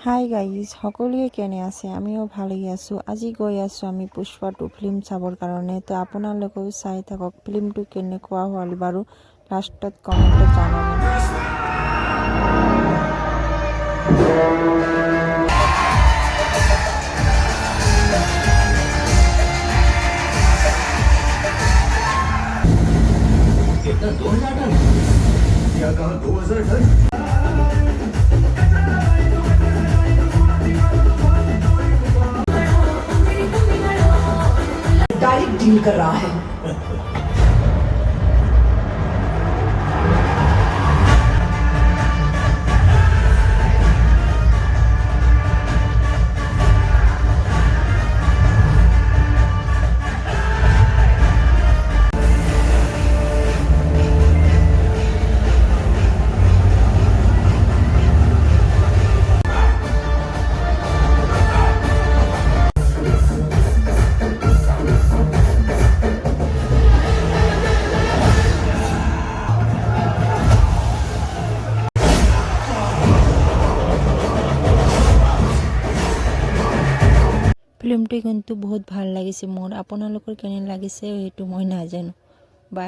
Hi guys, সকলোৱে কেনে আছে? আমিও ভালেই আছোঁ। আজি গৈ আছোঁ আমি পুষ্পা 2 ফিল্ম চাবৰ কাৰণে। তো আপোনালোকেও চাই থাকক ফিল্মটো কেনেকুৱা হ'ল বাৰু, লাষ্টত কমেণ্টত জনাব। कितना 2000 टन? क्या कहा 2000 टन? डायरेक्ट डील कर रहा है। ফিল্মটি কিন্তু বহুত ভাল লাগিছে মোৰ। আপোনালোকৰ কেনে লাগিছে সেইটো মই নাজানো। বাই।